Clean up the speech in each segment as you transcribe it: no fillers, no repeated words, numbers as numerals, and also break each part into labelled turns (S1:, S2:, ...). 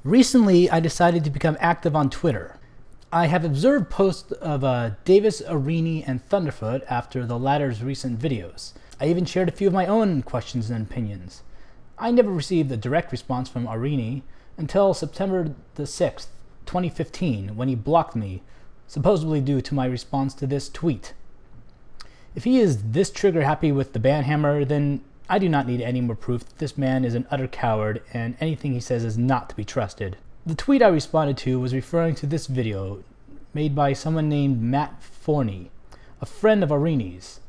S1: Recently, I decided to become active on Twitter. I have observed posts of Davis, Aruini, and Thunderfoot after the latter's recent videos. I even shared a few of my own questions and opinions. I never received a direct response from Aruini until September the 6th, 2015, when he blocked me, supposedly due to my response to this tweet. If he is this trigger happy with the banhammer, then I do not need any more proof that this man is an utter coward and anything he says is not to be trusted. The tweet I responded to was referring to this video made by someone named Matt Forney, a friend of Aruini's.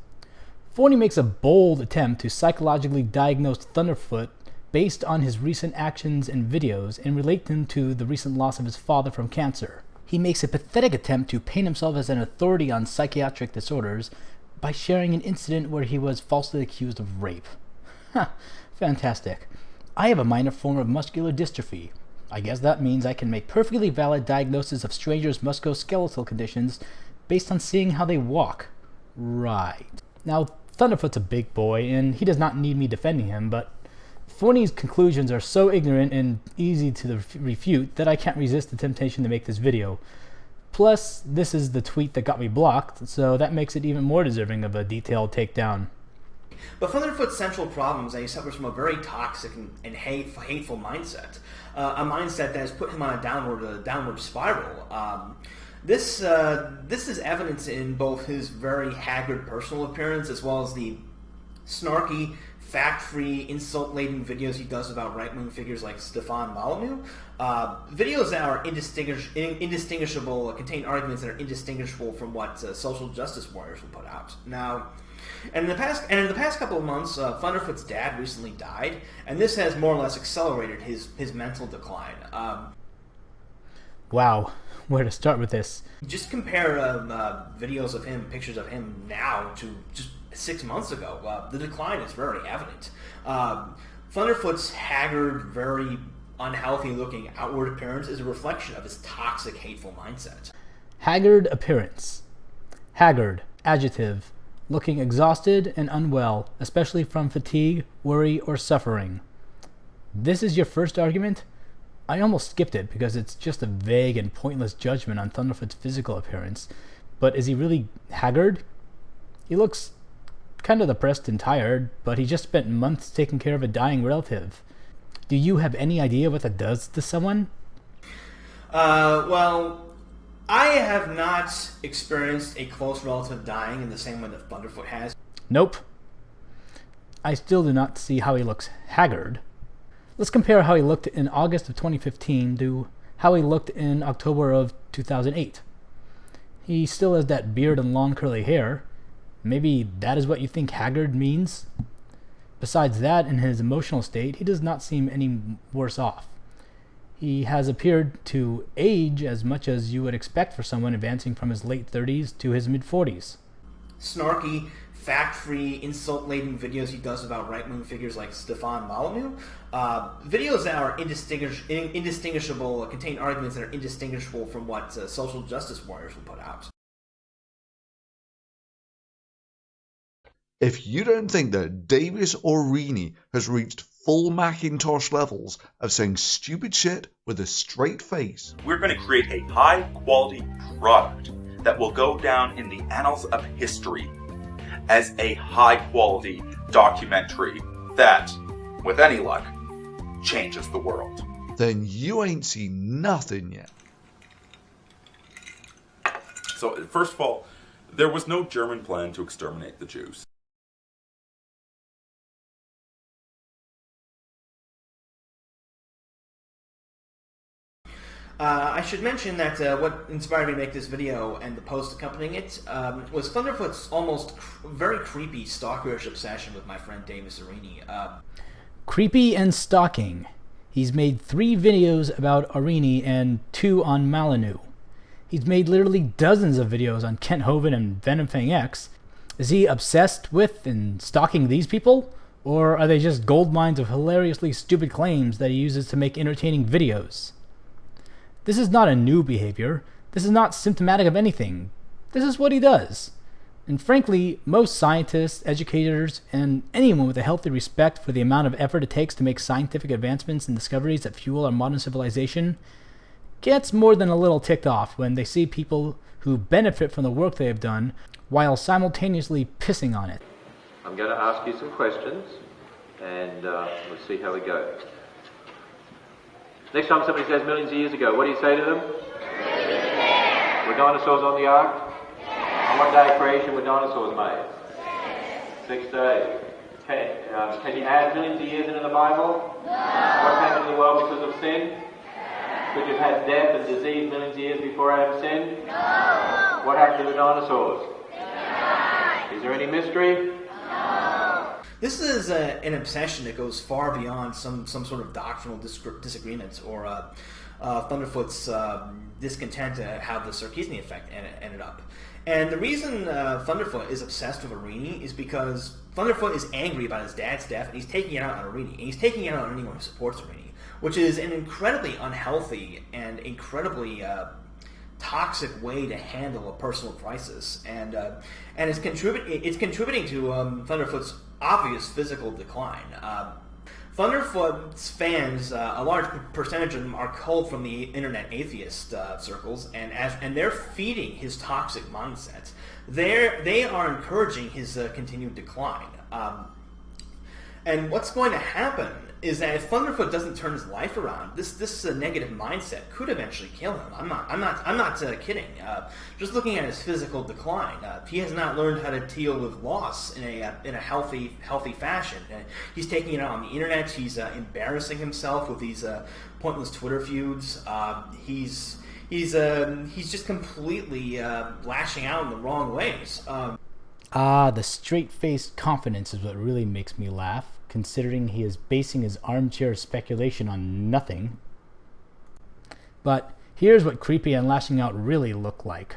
S1: Forney makes a bold attempt to psychologically diagnose Thunderfoot based on his recent actions and videos and relate them to the recent loss of his father from cancer. He makes a pathetic attempt to paint himself as an authority on psychiatric disorders by sharing an incident where he was falsely accused of rape. Fantastic. I have a minor form of muscular dystrophy. I guess that means I can make perfectly valid diagnoses of strangers' musculoskeletal conditions based on seeing how they walk. Right. Now, Thunderfoot's a big boy, and he does not need me defending him, but Forney's conclusions are so ignorant and easy to refute that I can't resist the temptation to make this video. Plus, this is the tweet that got me blocked, so that makes it even more deserving of a detailed takedown.
S2: But Thunderfoot's central problem is that he suffers from a very toxic and hateful mindset. A mindset that has put him on a downward spiral. This is evidence in both his very haggard personal appearance as well as the snarky, fact-free, insult-laden videos he does about right-wing figures like Molyneux. Videos that are indistinguishable, contain arguments that are indistinguishable from what social justice warriors will put out. Now, in the past couple of months, Thunderfoot's dad recently died, and this has more or less accelerated his mental decline.
S1: Wow, where to start with this?
S2: Just compare videos of him, pictures of him now to just 6 months ago. The decline is very evident. Thunderfoot's haggard, very unhealthy-looking outward appearance is a reflection of his toxic, hateful mindset.
S1: Haggard appearance. Haggard, adjective, looking exhausted and unwell, especially from fatigue, worry, or suffering. This is your first argument? I almost skipped it because it's just a vague and pointless judgment on Thunderfoot's physical appearance. But is he really haggard? He looks kind of depressed and tired, but he just spent months taking care of a dying relative. Do you have any idea what that does to someone?
S2: Well, I have not experienced a close relative dying in the same way that Thunderfoot has.
S1: Nope. I still do not see how he looks haggard. Let's compare how he looked in August of 2015 to how he looked in October of 2008. He still has that beard and long curly hair. Maybe that is what you think haggard means? Besides that, in his emotional state, he does not seem any worse off. He has appeared to age as much as you would expect for someone advancing from his late 30s to his mid-40s.
S2: Snarky, fact-free, insult-laden videos he does about right-wing figures like Molyneux. Videos that are indistinguishable, contain arguments that are indistinguishable from what social justice warriors will put out.
S3: If you don't think that Davis or Aruini has reached full Macintosh levels of saying stupid shit with a straight face,
S4: we're going to create a high-quality product that will go down in the annals of history as a high-quality documentary that, with any luck, changes the world.
S3: then you ain't seen nothing yet.
S4: So, first of all, there was no German plan to exterminate the Jews.
S2: I should mention that what inspired me to make this video and the post accompanying it was Thunderfoot's almost very creepy stalkerish obsession with my friend Davis Aruini.
S1: Creepy and stalking. He's made 3 videos about Aruini and 2 on Molyneux. He's made literally dozens of videos on Kent Hovind and Venom Fang X. Is he obsessed with and stalking these people? Or are they just gold mines of hilariously stupid claims that he uses to make entertaining videos? This is not a new behavior. This is not symptomatic of anything. This is what he does. And frankly, most scientists, educators, and anyone with a healthy respect for the amount of effort it takes to make scientific advancements and discoveries that fuel our modern civilization gets more than a little ticked off when they see people who benefit from the work they have done while simultaneously pissing on it.
S5: I'm going to ask you some questions, and we'll see how we go. Next time somebody says millions of years ago, what do you say to them? Were dinosaurs on the ark? On what day of creation were dinosaurs made? 6 days. Can you add millions of years into the Bible? No. What came into the world because of sin? Could you have had death and disease millions of years before Adam sinned? No. What happened to the dinosaurs? No. Is there any mystery?
S2: No. This is an obsession that goes far beyond some sort of doctrinal disagreement or Thunderfoot's discontent to how the Sarkeesian effect ended up. And the reason Thunderfoot is obsessed with Aruini is because Thunderfoot is angry about his dad's death, and he's taking it out on Aruini. And he's taking it out on anyone who supports Aruini, which is an incredibly unhealthy and incredibly toxic way to handle a personal crisis. And it's contributing to Thunderfoot's obvious physical decline. Thunderfoot's fans, a large percentage of them are culled from the internet atheist circles, and they're feeding his toxic mindset. They are encouraging his continued decline. And what's going to happen is that if Thunderfoot doesn't turn his life around, this negative mindset could eventually kill him. I'm not kidding. Just looking at his physical decline, he has not learned how to deal with loss in a healthy fashion. He's taking it out on the internet. He's embarrassing himself with these pointless Twitter feuds. He's just completely lashing out in the wrong ways.
S1: The straight-faced confidence is what really makes me laugh, considering he is basing his armchair speculation on nothing. But here's what creepy and lashing out really look like.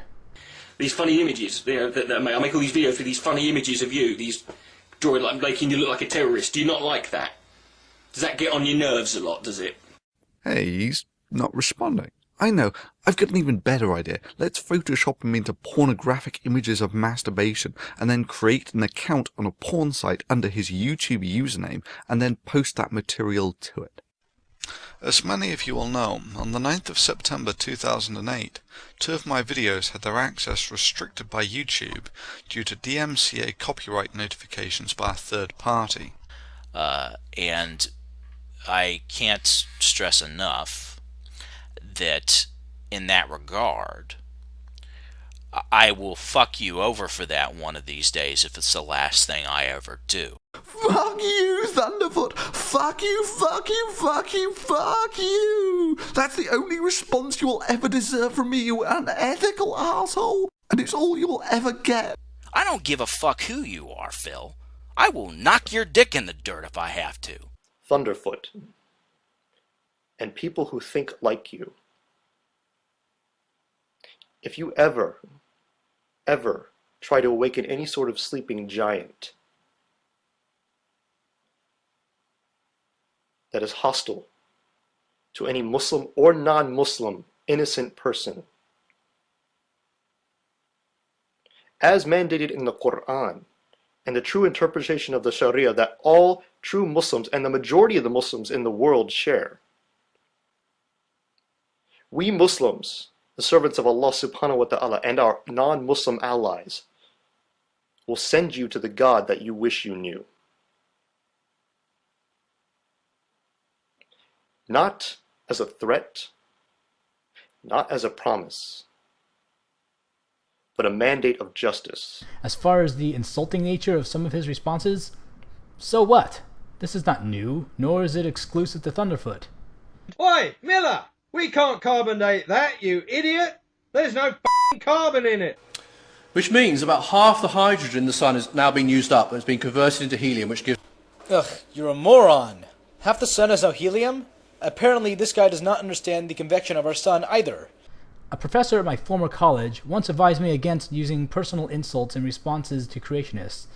S6: These funny images, I make all these videos for these funny images of you, these drawing like making you look like a terrorist. Do you not like that? Does that get on your nerves a lot, does it?
S3: Hey, he's not responding. I know, I've got an even better idea. Let's Photoshop him into pornographic images of masturbation and then create an account on a porn site under his YouTube username and then post that material to it. As many of you will know, on the 9th of September 2008, 2 of my videos had their access restricted by YouTube due to DMCA copyright notifications by a third party.
S7: And I can't stress enough that in that regard, I will fuck you over for that one of these days if it's the last thing I ever do.
S3: Fuck you, Thunderfoot! Fuck you, fuck you, fuck you, fuck you! That's the only response you will ever deserve from me, you unethical asshole! And it's all you'll ever get.
S7: I don't give a fuck who you are, Phil. I will knock your dick in the dirt if I have to.
S8: Thunderfoot, and people who think like you. If you ever try to awaken any sort of sleeping giant that is hostile to any Muslim or non-Muslim innocent person, as mandated in the Quran and the true interpretation of the Sharia that all true Muslims and the majority of the Muslims in the world share, we Muslims, the servants of Allah subhanahu wa ta'ala, and our non-Muslim allies will send you to the God that you wish you knew. Not as a threat, not as a promise, but a mandate of justice.
S1: As far as the insulting nature of some of his responses, so what? This is not new, nor is it exclusive to Thunderfoot.
S9: Oi, Miller! We can't carbonate that, you idiot! There's no f***ing carbon in it!
S10: Which means about half the hydrogen in the sun is now being used up and it's been converted into helium, which gives...
S11: Ugh, you're a moron! Half the sun is now helium? Apparently this guy does not understand the convection of our sun either.
S1: A professor at my former college once advised me against using personal insults in responses to creationists.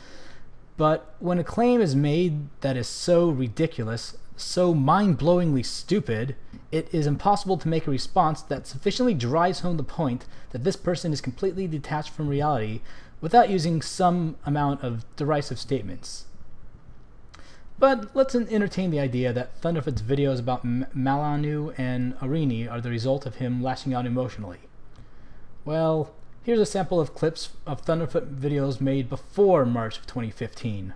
S1: But when a claim is made that is so ridiculous, so mind-blowingly stupid, it is impossible to make a response that sufficiently drives home the point that this person is completely detached from reality without using some amount of derisive statements. But let's entertain the idea that Thunderfoot's videos about Molyneux and Aruini are the result of him lashing out emotionally. Well, here's a sample of clips of Thunderfoot videos made before March of 2015.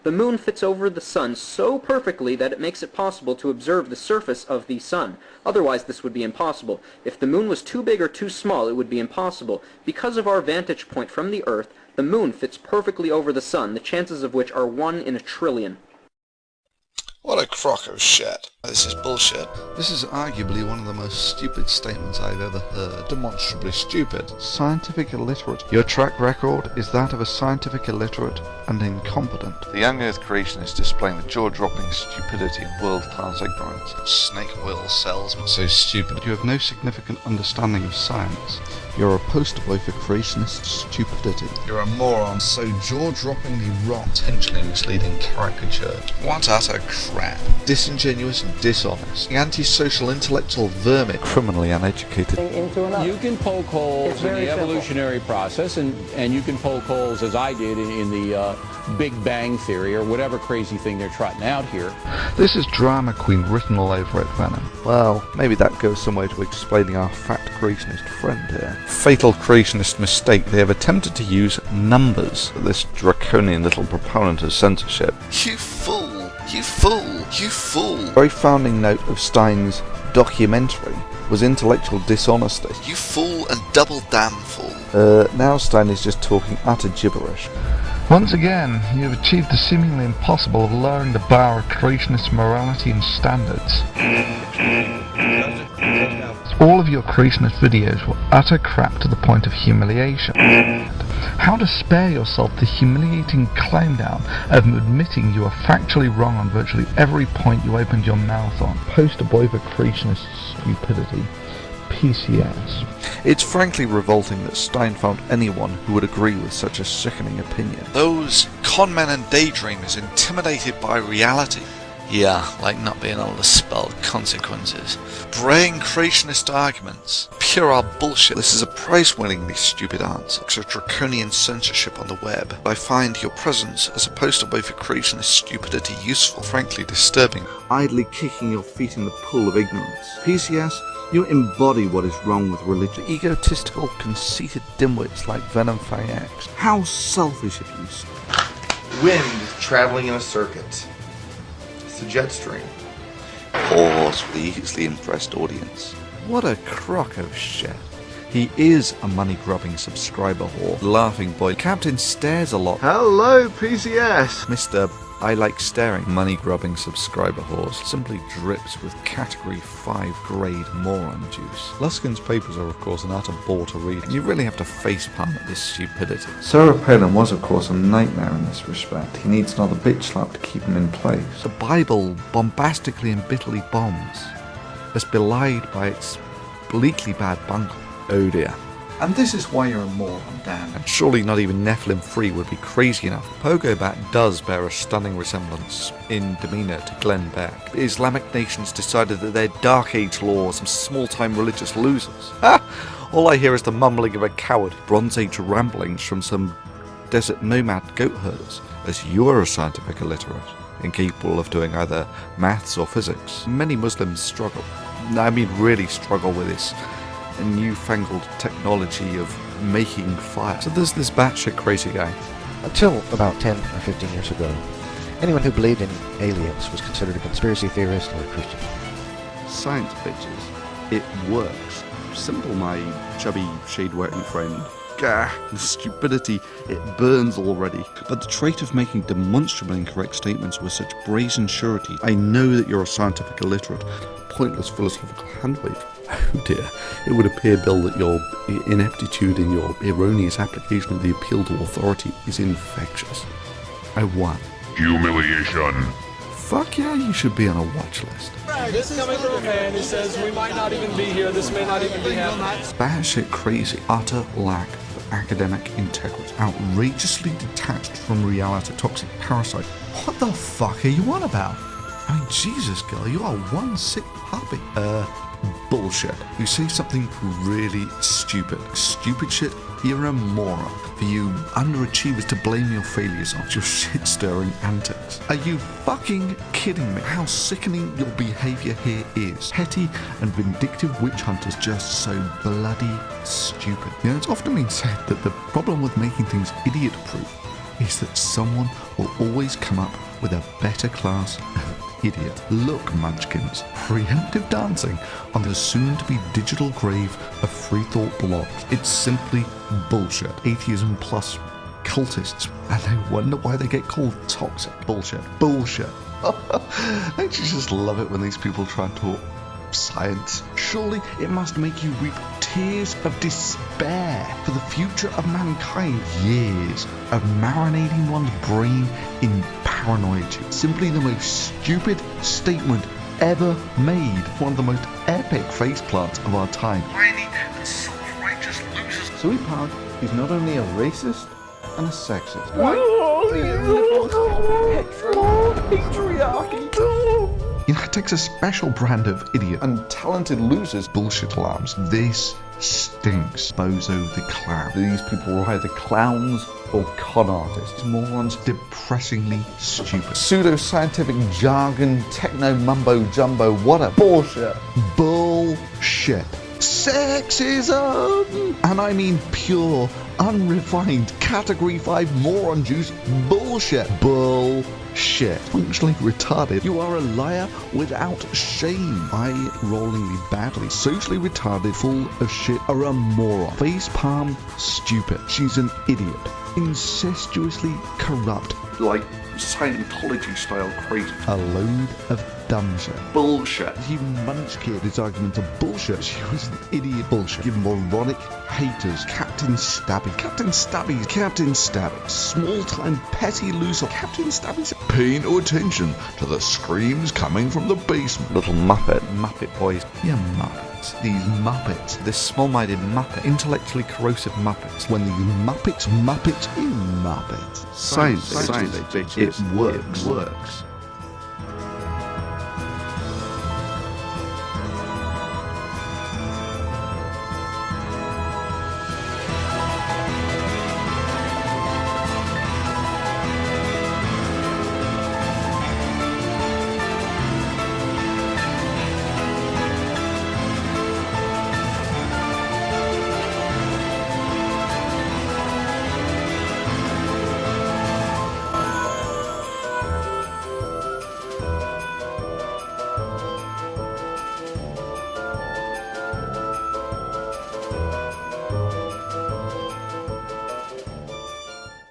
S12: The moon fits over the sun so perfectly that it makes it possible to observe the surface of the sun. Otherwise, this would be impossible. If the moon was too big or too small, it would be impossible. Because of our vantage point from the Earth, the moon fits perfectly over the sun, the chances of which are 1 in a trillion.
S3: What a crock of shit. This is bullshit. This is arguably one of the most stupid statements I've ever heard. Demonstrably stupid. Scientific illiterate. Your track record is that of a scientific illiterate and incompetent. The young earth creation is displaying the jaw-dropping stupidity of world-class ignorance. Snake oil salesman. So stupid. You have no significant understanding of science. You're a poster boy for creationist stupidity. You're a moron, so jaw-droppingly wrong, intentionally misleading caricature. What utter crap. Disingenuous and dishonest. The antisocial intellectual vermin. Criminally uneducated.
S13: You can poke holes in the evolutionary process, and you can poke holes, as I did, in the Big Bang Theory, or whatever crazy thing they're trotting out here.
S3: This is drama queen written all over it, Venom. Well, maybe that goes some way to explaining our fat creationist friend here. Fatal creationist mistake. They have attempted to use numbers. This draconian little proponent of censorship. You fool! You fool! You fool! The very founding note of Stein's documentary was intellectual dishonesty. You fool and double damn fool. Now Stein is just talking utter gibberish. Once again, you have achieved the seemingly impossible of lowering the bar of creationist morality and standards. All of your creationist videos were utter crap to the point of humiliation. How to spare yourself the humiliating climb down of admitting you are factually wrong on virtually every point you opened your mouth on. Poster boy for creationist stupidity. PCS. It's frankly revolting that Stein found anyone who would agree with such a sickening opinion. Those con men and daydreamers intimidated by reality. Yeah, like not being able to spell consequences. Braying creationist arguments. Pure bullshit. This is a prize-winningly stupid answer. It's a draconian censorship on the web. I find your presence as a poster boy for creationist stupidity useful, frankly disturbing. Idly kicking your feet in the pool of ignorance. PCS, you embody what is wrong with religion. Egotistical, conceited dimwits like Venom X. How selfish of you.
S14: Wind traveling in a circuit. It's a jet stream.
S3: Pause for the easily impressed audience. What a crock of shit. He is a money-grubbing subscriber whore. Laughing boy. Captain stares a lot.
S14: Hello, PCS!
S3: Mr. I like staring money-grubbing subscriber whores simply drips with category 5 grade moron juice. Luskin's papers are of course an utter bore to read. You really have to facepalm at this stupidity. Sarah Palin was of course a nightmare in this respect. He needs another bitch slap to keep him in place. The Bible bombastically and bitterly bombs, as belied by its bleakly bad bungle. Oh dear. And this is why you're a moron, Dan. And surely not even Nephilim 3 would be crazy enough. Pogo Bat does bear a stunning resemblance in demeanour to Glenn Beck. The Islamic nations decided that their Dark Age laws are small-time religious losers. Ha! All I hear is the mumbling of a coward, Bronze Age ramblings from some desert nomad goat herders, as you are a scientific illiterate, incapable of doing either maths or physics. Many Muslims struggle. I mean really struggle with this a newfangled technology of making fire. So there's this batshit crazy guy.
S15: Until about 10 or 15 years ago, anyone who believed in aliens was considered a conspiracy theorist or a Christian.
S3: Science, bitches. It works. Simple, my chubby shade-wearing friend. Gah, the stupidity, it burns already. But the trait of making demonstrably incorrect statements with such brazen surety. I know that you're a scientific illiterate. Pointless philosophical handwave. Oh dear, it would appear, Bill, that your ineptitude in your erroneous application of the appeal to authority is infectious. I won.
S16: Humiliation.
S3: Fuck yeah, you should be on a watch list.
S17: This is coming from a man who says we might not even be here, this may not even be happening.
S3: Batshit crazy, utter lack of academic integrity, outrageously detached from reality, toxic parasite. What the fuck are you on about? I mean, Jesus, girl, you are one sick puppy. bullshit. You say something really stupid. Stupid shit, you're a moron. For you underachievers to blame your failures on your shit-stirring antics. Are you fucking kidding me? How sickening your behavior here is. Petty and vindictive witch hunters just so bloody stupid. You know, it's often been said that the problem with making things idiot-proof is that someone will always come up with a better class of idiot. Look, munchkins, preemptive dancing on the soon-to-be digital grave of free-thought blogs. It's simply bullshit. Atheism plus cultists, and I wonder why they get called toxic. Bullshit. Bullshit. Don't you just love it when these people try and talk science? Surely it must make you weep tears of despair for the future of mankind. Years of marinating one's brain in paranoia. Simply the most stupid statement ever made. One of the most epic faceplants of our time. Whiny and self-righteous losers. Sui Park is not only a racist and a sexist. You know, it takes a special brand of idiot and talented losers. Bullshit alarms. This stinks. Bozo the clown. These people are either clowns or con artists. Morons, depressingly stupid. Pseudo-scientific jargon, techno mumbo jumbo, what a bullshit. Bullshit. Sexism! And I mean pure, unrefined, category 5 moron juice bullshit. Bullshit. Functionally retarded. You are a liar without shame. Eye-rollingly badly. Socially retarded, full of shit, are a moron. Facepalm stupid. She's an idiot. Incestuously corrupt. Like Scientology style crazy. A load of dumb shit. Bullshit. You munch kid, this argument of bullshit. She was an idiot. Bullshit. Give moronic haters. Captain Stabby. Captain Stabby. Captain Stabby. Small-time petty loser. Captain Stabby. Pay no attention to the screams coming from the basement. Little Muppet. Muppet boys. Yeah, Muppets. These Muppets. This small-minded Muppet. Intellectually corrosive Muppets. When these Muppets, you Muppets. Science, bitches. It works.